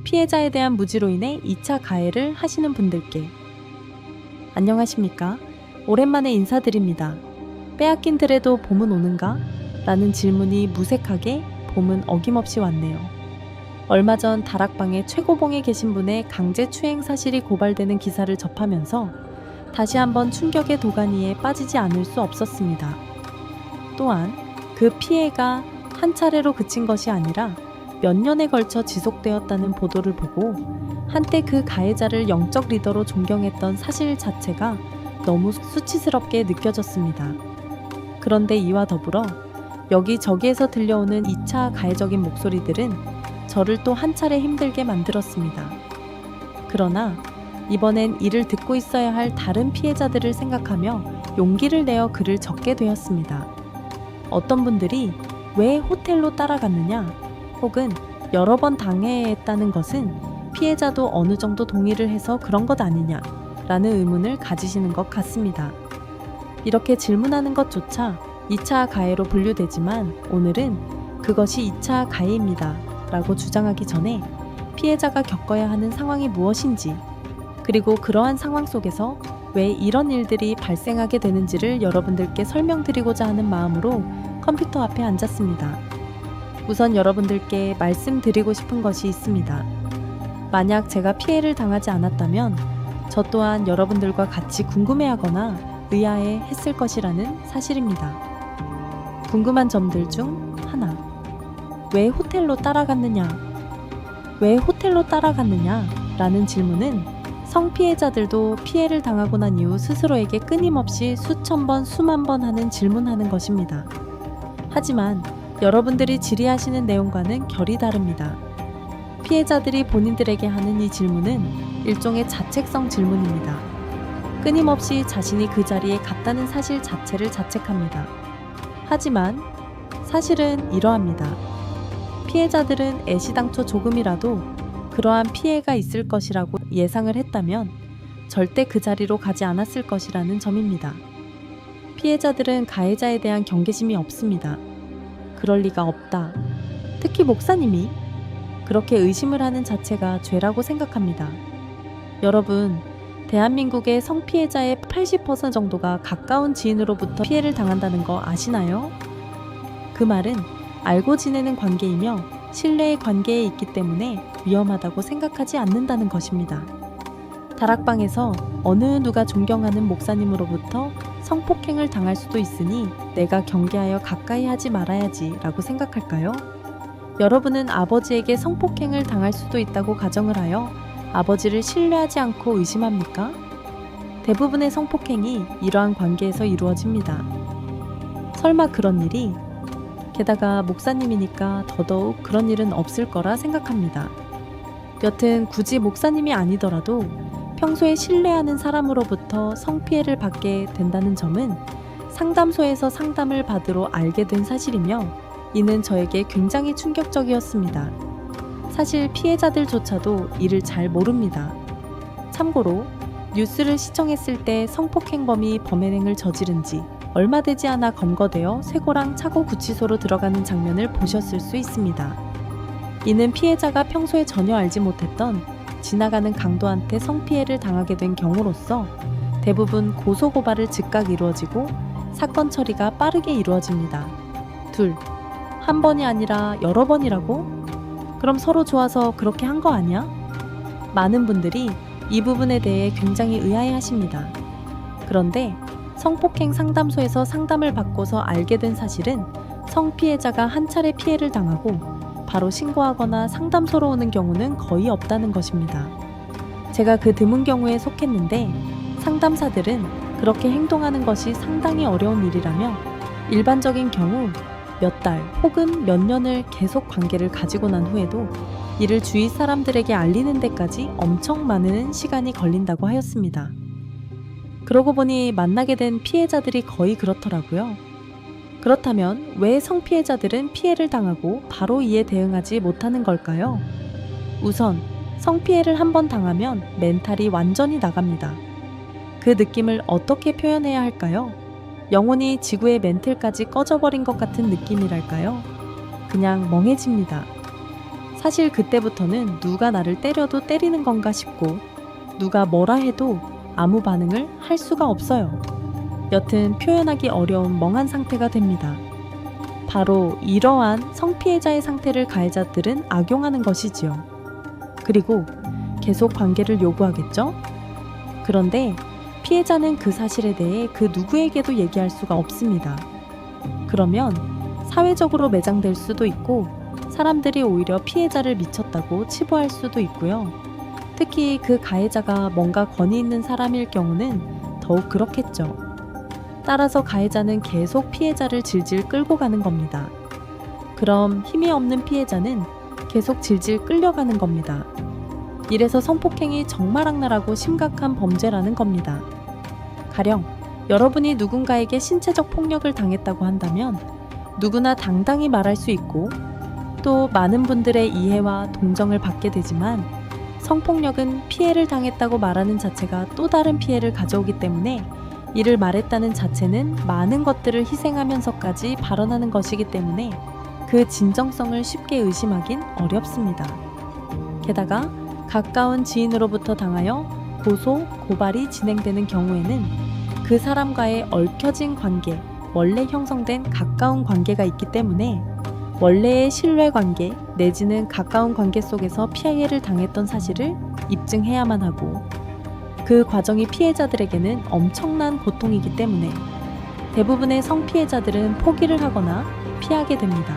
피해자에 대한 무지로 인해 2차 가해를 하시는 분들께 안녕하십니까? 오랜만에 인사드립니다. 빼앗긴 들에도 봄은 오는가? 라는 질문이 무색하게 봄은 어김없이 왔네요. 얼마 전 다락방에 최고봉에 계신 분의 강제 추행 사실이 고발되는 기사를 접하면서 다시 한번 충격의 도가니에 빠지지 않을 수 없었습니다. 또한 그 피해가 한 차례로 그친 것이 아니라 몇 년에 걸쳐 지속되었다는 보도를 보고 한때 그 가해자를 영적 리더로 존경했던 사실 자체가 너무 수치스럽게 느껴졌습니다. 그런데 이와 더불어 여기저기에서 들려오는 2차 가해적인 목소리들은 저를 또 한 차례 힘들게 만들었습니다. 그러나 이번엔 이를 듣고 있어야 할 다른 피해자들을 생각하며 용기를 내어 글을 적게 되었습니다. 어떤 분들이 왜 호텔로 따라갔느냐, 혹은 여러 번 당해했다는 것은 피해자도 어느 정도 동의를 해서 그런 것 아니냐 라는 의문을 가지시는 것 같습니다. 이렇게 질문하는 것조차 2차 가해로 분류되지만 오늘은 그것이 2차 가해입니다 라고 주장하기 전에 피해자가 겪어야 하는 상황이 무엇인지, 그리고 그러한 상황 속에서 왜 이런 일들이 발생하게 되는지를 여러분들께 설명드리고자 하는 마음으로 컴퓨터 앞에 앉았습니다. 우선 여러분들께 말씀드리고 싶은 것이 있습니다. 만약 제가 피해를 당하지 않았다면 저 또한 여러분들과 같이 궁금해하거나 의아해 했을 것이라는 사실입니다. 궁금한 점들 중 하나. 왜 호텔로 따라갔느냐? 왜 호텔로 따라갔느냐? 라는 질문은 성피해자들도 피해를 당하고 난 이후 스스로에게 끊임없이 수천 번, 수만 번 하는 질문하는 것입니다. 하지만 여러분들이 질의하시는 내용과는 결이 다릅니다. 피해자들이 본인들에게 하는 이 질문은 일종의 자책성 질문입니다. 끊임없이 자신이 그 자리에 갔다는 사실 자체를 자책합니다. 하지만 사실은 이러합니다. 피해자들은 애시당초 조금이라도 그러한 피해가 있을 것이라고 예상을 했다면 절대 그 자리로 가지 않았을 것이라는 점입니다. 피해자들은 가해자에 대한 경계심이 없습니다. 그럴 리가 없다. 특히 목사님이 그렇게 의심을 하는 자체가 죄라고 생각합니다. 여러분, 대한민국의 성피해자의 80% 정도가 가까운 지인으로부터 피해를 당한다는 거 아시나요? 그 말은 알고 지내는 관계이며 신뢰의 관계에 있기 때문에 위험하다고 생각하지 않는다는 것입니다. 다락방에서 어느 누가 존경하는 목사님으로부터 성폭행을 당할 수도 있으니 내가 경계하여 가까이 하지 말아야지 라고 생각할까요? 여러분은 아버지에게 성폭행을 당할 수도 있다고 가정을 하여 아버지를 신뢰하지 않고 의심합니까? 대부분의 성폭행이 이러한 관계에서 이루어집니다. 설마 그런 일이? 게다가 목사님이니까 더더욱 그런 일은 없을 거라 생각합니다. 여튼 굳이 목사님이 아니더라도 평소에 신뢰하는 사람으로부터 성피해를 받게 된다는 점은 상담소에서 상담을 받으러 알게 된 사실이며 이는 저에게 굉장히 충격적이었습니다. 사실 피해자들조차도 이를 잘 모릅니다. 참고로 뉴스를 시청했을 때 성폭행범이 범행을 저지른 지 얼마 되지 않아 검거되어 쇠고랑 차고구치소로 들어가는 장면을 보셨을 수 있습니다. 이는 피해자가 평소에 전혀 알지 못했던 지나가는 강도한테 성피해를 당하게 된 경우로서 대부분 고소고발을 즉각 이루어지고 사건 처리가 빠르게 이루어집니다. 둘, 한 번이 아니라 여러 번이라고? 그럼 서로 좋아서 그렇게 한 거 아니야? 많은 분들이 이 부분에 대해 굉장히 의아해 하십니다. 그런데 성폭행 상담소에서 상담을 받고서 알게 된 사실은 성피해자가 한 차례 피해를 당하고 바로 신고하거나 상담소로 오는 경우는 거의 없다는 것입니다. 제가 그 드문 경우에 속했는데 상담사들은 그렇게 행동하는 것이 상당히 어려운 일이라며 일반적인 경우 몇 달 혹은 몇 년을 계속 관계를 가지고 난 후에도 이를 주위 사람들에게 알리는 데까지 엄청 많은 시간이 걸린다고 하였습니다. 그러고 보니 만나게 된 피해자들이 거의 그렇더라고요. 그렇다면 왜 성피해자들은 피해를 당하고 바로 이에 대응하지 못하는 걸까요? 우선 성피해를 한 번 당하면 멘탈이 완전히 나갑니다. 그 느낌을 어떻게 표현해야 할까요? 영혼이 지구의 멘틀까지 꺼져버린 것 같은 느낌이랄까요? 그냥 멍해집니다. 사실 그때부터는 누가 나를 때려도 때리는 건가 싶고 누가 뭐라 해도 아무 반응을 할 수가 없어요. 여튼 표현하기 어려운 멍한 상태가 됩니다. 바로 이러한 성피해자의 상태를 가해자들은 악용하는 것이지요. 그리고 계속 관계를 요구하겠죠? 그런데 피해자는 그 사실에 대해 그 누구에게도 얘기할 수가 없습니다. 그러면 사회적으로 매장될 수도 있고 사람들이 오히려 피해자를 미쳤다고 치부할 수도 있고요. 특히 그 가해자가 뭔가 권위 있는 사람일 경우는 더욱 그렇겠죠. 따라서 가해자는 계속 피해자를 질질 끌고 가는 겁니다. 그럼 힘이 없는 피해자는 계속 질질 끌려가는 겁니다. 이래서 성폭행이 정말 악랄하고 심각한 범죄라는 겁니다. 가령 여러분이 누군가에게 신체적 폭력을 당했다고 한다면 누구나 당당히 말할 수 있고 또 많은 분들의 이해와 동정을 받게 되지만 성폭력은 피해를 당했다고 말하는 자체가 또 다른 피해를 가져오기 때문에 이를 말했다는 자체는 많은 것들을 희생하면서까지 발언하는 것이기 때문에 그 진정성을 쉽게 의심하긴 어렵습니다. 게다가 가까운 지인으로부터 당하여 고소, 고발이 진행되는 경우에는 그 사람과의 얽혀진 관계, 원래 형성된 가까운 관계가 있기 때문에 원래의 신뢰관계 내지는 가까운 관계 속에서 피해를 당했던 사실을 입증해야만 하고 그 과정이 피해자들에게는 엄청난 고통이기 때문에 대부분의 성피해자들은 포기를 하거나 피하게 됩니다.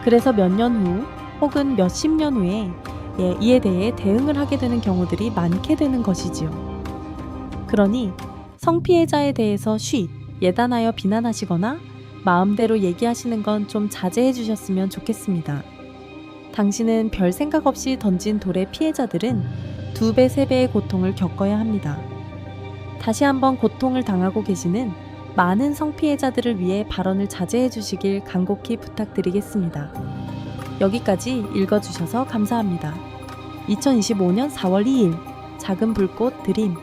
그래서 몇 년 후 혹은 몇십 년 후에 이에 대해 대응을 하게 되는 경우들이 많게 되는 것이지요. 그러니 성피해자에 대해서 예단하여 비난하시거나 마음대로 얘기하시는 건 좀 자제해 주셨으면 좋겠습니다. 당신은 별 생각 없이 던진 돌의 피해자들은 2배, 3배의 고통을 겪어야 합니다. 다시 한번 고통을 당하고 계시는 많은 성피해자들을 위해 발언을 자제해 주시길 간곡히 부탁드리겠습니다. 여기까지 읽어주셔서 감사합니다. 2025년 4월 2일 작은 불꽃 드림